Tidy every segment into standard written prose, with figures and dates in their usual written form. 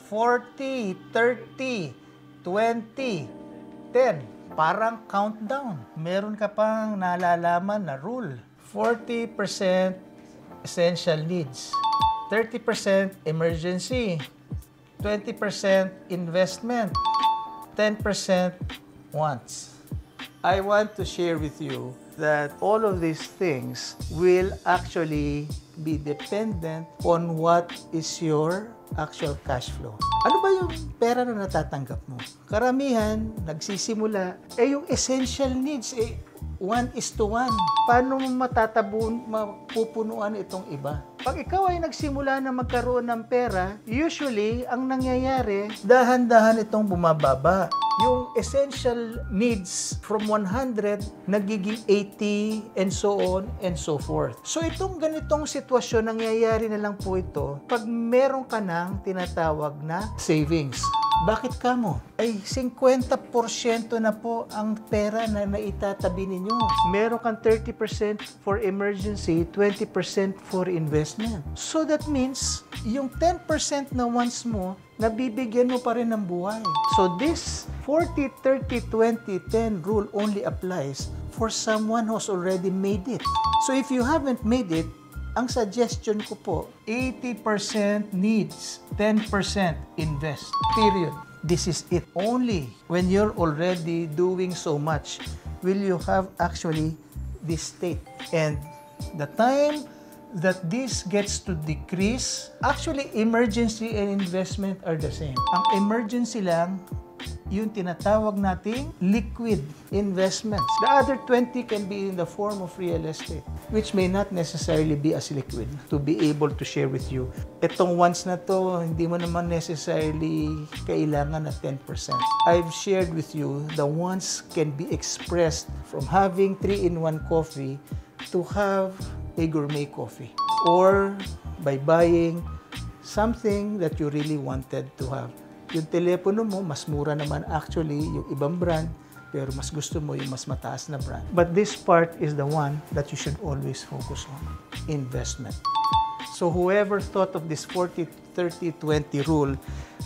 40, 30, 20, 10. Parang countdown. Meron ka pang nalalaman na rule. 40% essential needs, 30% emergency, 20% investment, 10% wants. I want to share with you that all of these things will actually be dependent on what is your actual cash flow. Ano ba yung pera na natatanggap mo? Karamihan, nagsisimula, yung essential needs, 1:1. Paano mo mapupunuan itong iba? Pag ikaw ay nagsimula na magkaroon ng pera, usually, ang nangyayari, dahan-dahan itong bumababa. Yung essential needs from 100, nagiging 80, and so on and so forth. So itong ganitong sitwasyon, nangyayari na lang po ito pag meron ka ng tinatawag na savings. Bakit kamo? Ay 50% na po ang pera na naitatabi ninyo. Meron kang 30% for emergency, 20% for investment. So that means, yung 10% na wants mo, nabibigyan mo pa rin ng buhay. So this 40, 30, 20, 10 rule only applies for someone who's already made it. So if you haven't made it, ang suggestion ko po, 80% needs, 10% invest. Period. This is it. Only when you're already doing so much will you have actually this state. And the time that this gets to decrease, actually emergency and investment are the same. Ang emergency lang, yung tinatawag nating liquid investments. The other 20 can be in the form of real estate, which may not necessarily be as liquid to be able to share with you. Itong wants na to, hindi mo naman necessarily kailangan na 10%. I've shared with you the wants can be expressed from having 3-in-1 coffee to have a gourmet coffee, or by buying something that you really wanted to have. Yung telepono mo, mas mura naman actually yung ibang brand, pero mas gusto mo yung mas mataas na brand. But this part is the one that you should always focus on, investment. So whoever thought of this 40, 30, 20 rule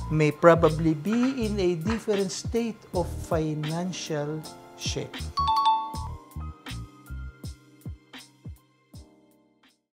may probably be in a different state of financial shape.